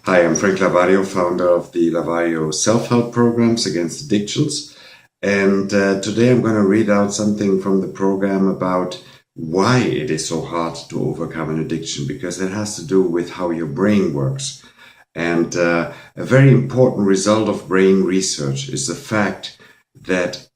Hi, I'm Frank Lavario, founder of the Lavario self-help programs against addictions. And today I'm going to read out something from the program about why it is so hard to overcome an addiction, because it has to do with how your brain works. And a very important result of brain research is the fact that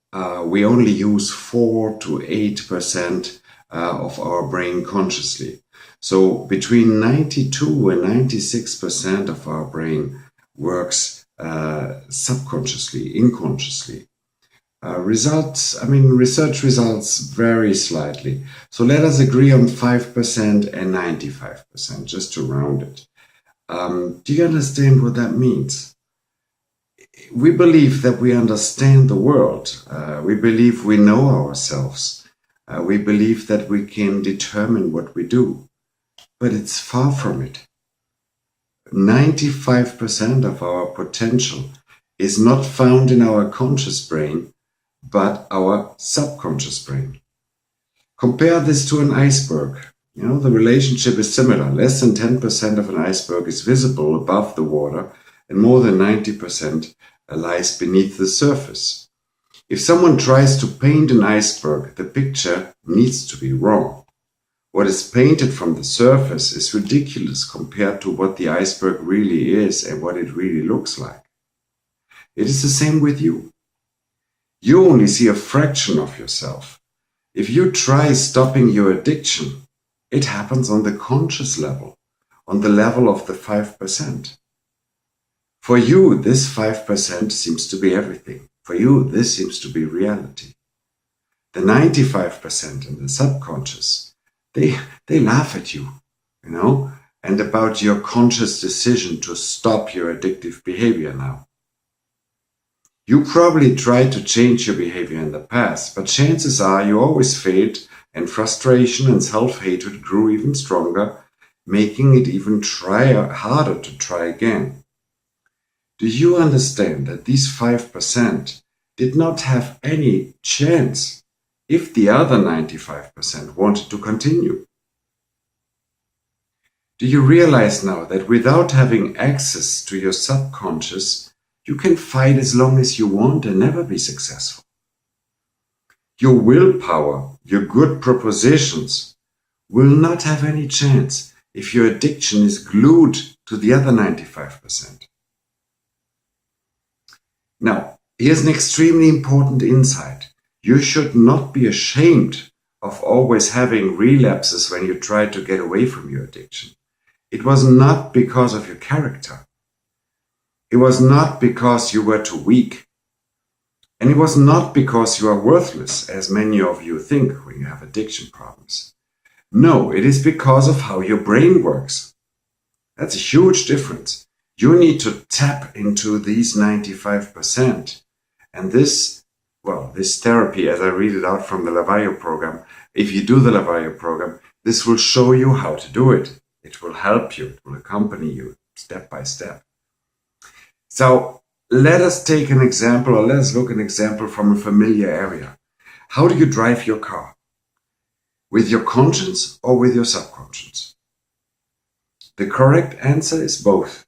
we only use 4 to 8% of our brain consciously. So between 92 and 96% of our brain works subconsciously, unconsciously. Research results vary slightly. So let us agree on 5% and 95%, just to round it. Do you understand what that means? We believe that we understand the world. We believe we know ourselves. We believe that we can determine what we do. But it's far from it. 95% of our potential is not found in our conscious brain, but our subconscious brain. Compare this to an iceberg. The relationship is similar. Less than 10% of an iceberg is visible above the water, and more than 90% lies beneath the surface. If someone tries to paint an iceberg, the picture needs to be wrong. What is painted from the surface is ridiculous compared to what the iceberg really is and what it really looks like. It is the same with you. You only see a fraction of yourself. If you try stopping your addiction, it happens on the conscious level, on the level of the 5%. For you, this 5% seems to be everything. For you, this seems to be reality. The 95% in the subconscious, they laugh at you, and about your conscious decision to stop your addictive behavior now. You probably tried to change your behavior in the past, but chances are you always failed, and frustration and self-hatred grew even stronger, making it even harder to try again. Do you understand that these 5% did not have any chance if the other 95% wanted to continue? Do you realize now that without having access to your subconscious, you can fight as long as you want and never be successful? Your willpower, your good propositions, will not have any chance if your addiction is glued to the other 95%. Now, here's an extremely important insight. You should not be ashamed of always having relapses when you try to get away from your addiction. It was not because of your character. It was not because you were too weak. And it was not because you are worthless, as many of you think when you have addiction problems. No, it is because of how your brain works. That's a huge difference. You need to tap into these 95%. And this therapy, as I read it out from the Lavario program, if you do the Lavario program, this will show you how to do it. It will help you. It will accompany you step by step. So let us take an example, or let us look at an example from a familiar area. How do you drive your car? With your conscience or with your subconscious? The correct answer is both.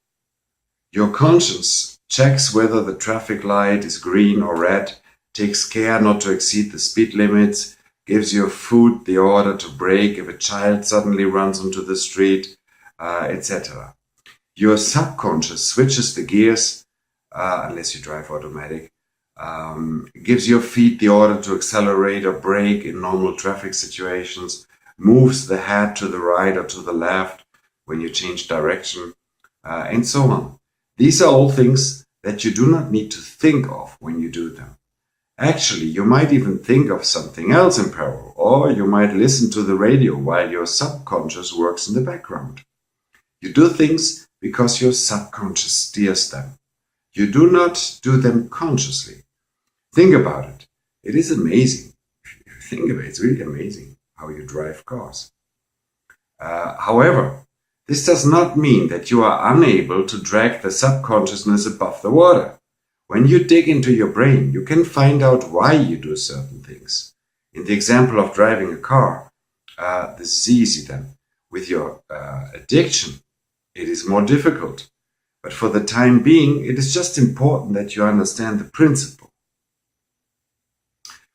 Your conscience checks whether the traffic light is green or red, takes care not to exceed the speed limits, gives your foot the order to brake if a child suddenly runs onto the street, etc. Your subconscious switches the gears, unless you drive automatic, gives your feet the order to accelerate or brake in normal traffic situations, moves the head to the right or to the left when you change direction, and so on. These are all things that you do not need to think of when you do them. Actually, you might even think of something else in parallel, or you might listen to the radio while your subconscious works in the background. You do things because your subconscious steers them. You do not do them consciously. Think about it. It is amazing. If you think of it, it's really amazing how you drive cars. However, this does not mean that you are unable to drag the subconsciousness above the water. When you dig into your brain, you can find out why you do certain things. In the example of driving a car, this is easy then. With your addiction, it is more difficult. But for the time being, it is just important that you understand the principle.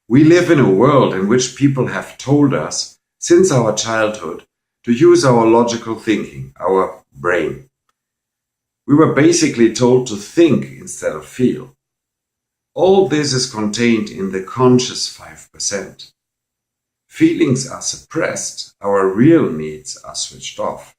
We live in a world in which people have told us, since our childhood, to use our logical thinking, our brain. We were basically told to think instead of feel. All this is contained in the conscious 5%. Feelings are suppressed, our real needs are switched off.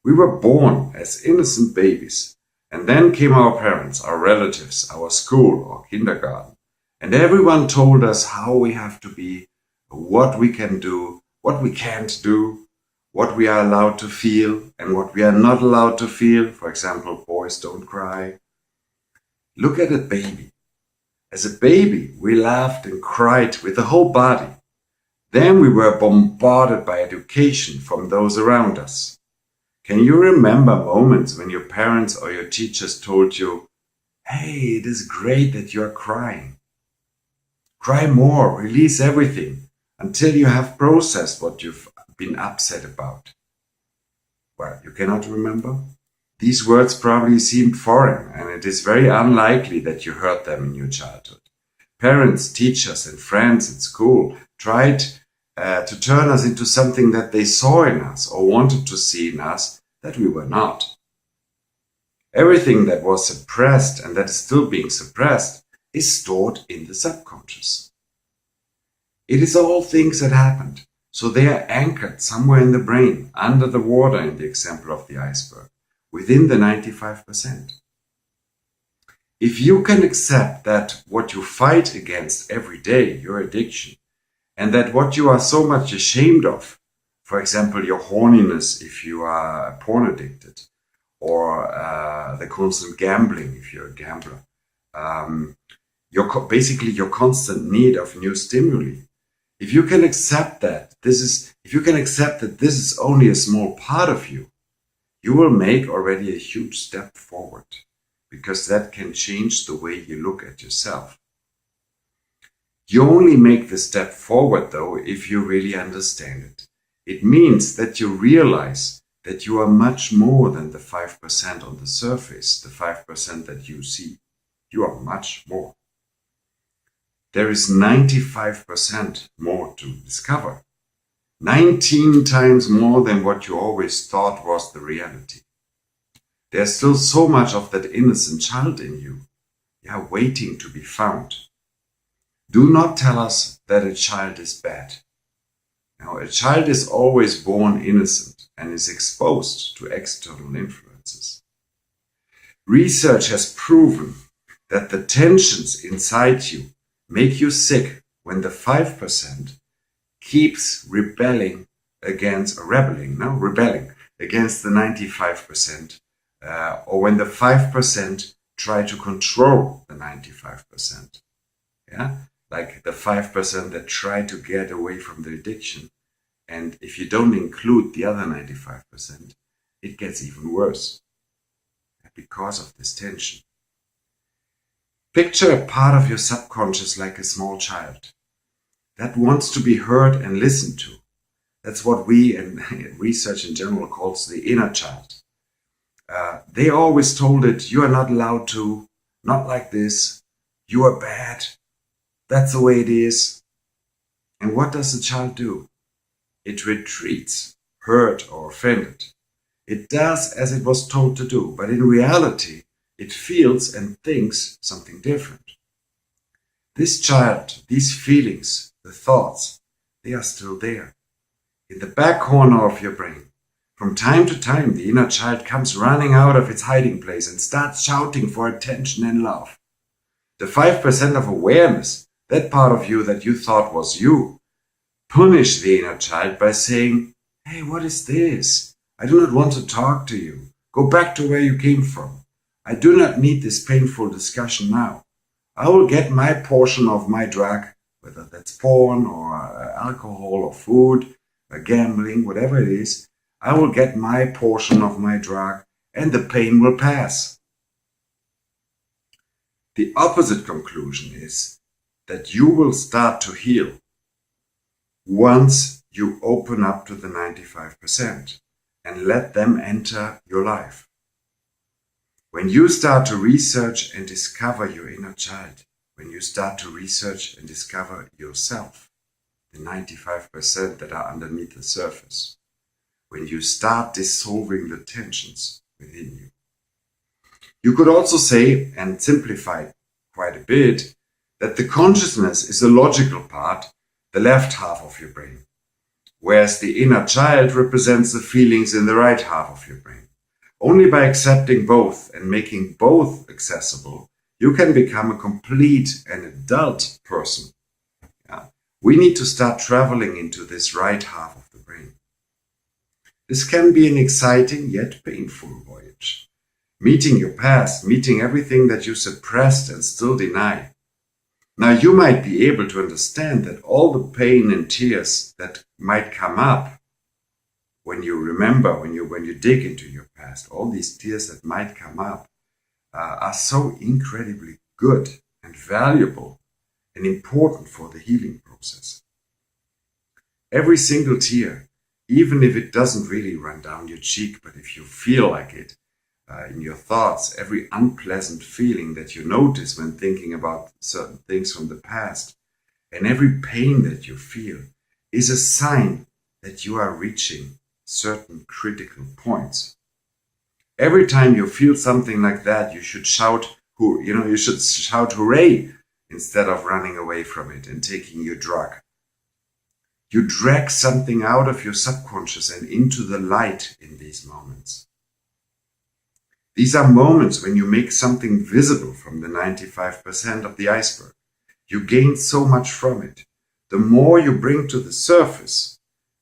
We were born as innocent babies, and then came our parents, our relatives, our school or kindergarten, and everyone told us how we have to be, what we can do, what we can't do, what we are allowed to feel and what we are not allowed to feel. For example, boys don't cry. Look at a baby. As a baby, we laughed and cried with the whole body. Then we were bombarded by education from those around us. Can you remember moments when your parents or your teachers told you, "Hey, it is great that you are crying. Cry more, release everything until you have processed what you've been upset about"? Well, you cannot remember? These words probably seemed foreign, and it is very unlikely that you heard them in your childhood. Parents, teachers, and friends at school tried to turn us into something that they saw in us or wanted to see in us that we were not. Everything that was suppressed and that is still being suppressed is stored in the subconscious. It is all things that happened, so they are anchored somewhere in the brain, under the water in the example of the iceberg, within the 95%. If you can accept that what you fight against every day, your addiction, and that what you are so much ashamed of, for example, your horniness if you are porn addicted, or the constant gambling if you're a gambler, basically your constant need of new stimuli. If you can accept that this is only a small part of you, you will make already a huge step forward, because that can change the way you look at yourself. You only make the step forward, though, if you really understand it. It means that you realize that you are much more than the 5% on the surface, the 5% that you see. You are much more. There is 95% more to discover. 19 times more than what you always thought was the reality. There's still so much of that innocent child in you, waiting to be found. Do not tell us that a child is bad. Now, a child is always born innocent and is exposed to external influences. Research has proven that the tensions inside you make you sick when the 5% keeps rebelling against the 95%, or when the 5% try to control the 95%. Like the 5% that try to get away from the addiction. And if you don't include the other 95%, it gets even worse because of this tension. Picture a part of your subconscious like a small child that wants to be heard and listened to. That's what we in research in general calls the inner child. They always told it, you are not allowed to, not like this, you are bad, that's the way it is. And what does the child do? It retreats, hurt or offended. It does as it was told to do, but in reality, it feels and thinks something different. This child, these feelings, the thoughts, they are still there. In the back corner of your brain. From time to time, the inner child comes running out of its hiding place and starts shouting for attention and love. The 5% of awareness, that part of you that you thought was you, punish the inner child by saying, "Hey, what is this? I do not want to talk to you. Go back to where you came from. I do not need this painful discussion now. I will get my portion of my drug, whether that's porn or alcohol or food, or gambling, whatever it is. I will get my portion of my drug and the pain will pass." The opposite conclusion is that you will start to heal once you open up to the 95% and let them enter your life. When you start to research and discover your inner child, when you start to research and discover yourself, the 95% that are underneath the surface, when you start dissolving the tensions within you. You could also say, and simplify quite a bit, that the consciousness is the logical part, the left half of your brain, whereas the inner child represents the feelings in the right half of your brain. Only by accepting both and making both accessible, you can become a complete and adult person. Yeah. We need to start traveling into this right half of the brain. This can be an exciting yet painful voyage. Meeting your past, meeting everything that you suppressed and still deny. Now you might be able to understand that all the pain and tears that might come up when you remember, when you dig into your past, all these tears that might come up are so incredibly good and valuable and important for the healing process. Every single tear, even if it doesn't really run down your cheek, but if you feel like it in your thoughts, every unpleasant feeling that you notice when thinking about certain things from the past, and every pain that you feel is a sign that you are reaching certain critical points. Every time you feel something like that, you should shout, you should shout hooray instead of running away from it and taking your drug. You drag something out of your subconscious and into the light in these moments. These are moments when you make something visible from the 95% of the iceberg. You gain so much from it. The more you bring to the surface,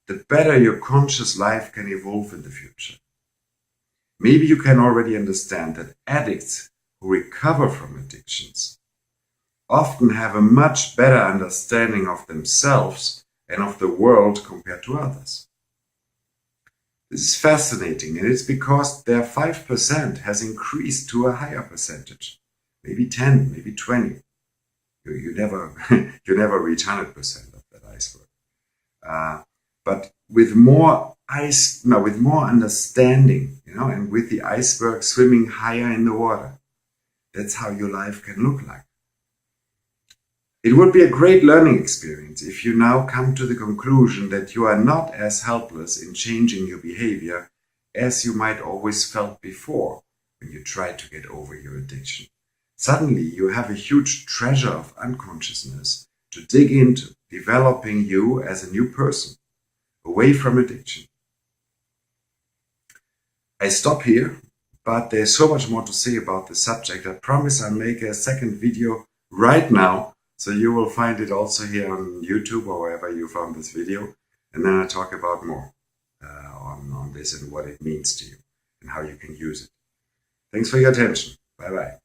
the better your conscious life can evolve in the future. Maybe you can already understand that addicts who recover from addictions often have a much better understanding of themselves and of the world compared to others. This is fascinating, and it's because their 5% has increased to a higher percentage, maybe 10, maybe 20. You never reach 100% of that iceberg. But with more understanding, and with the iceberg swimming higher in the water, that's how your life can look like. It would be a great learning experience if you now come to the conclusion that you are not as helpless in changing your behavior as you might always felt before when you tried to get over your addiction. Suddenly you have a huge treasure of unconsciousness to dig into, developing you as a new person, away from addiction. I stop here, but there's so much more to say about the subject. I promise I'll make a second video right now, so you will find it also here on YouTube or wherever you found this video. And then I talk about more on this and what it means to you and how you can use it. Thanks for your attention. Bye-bye.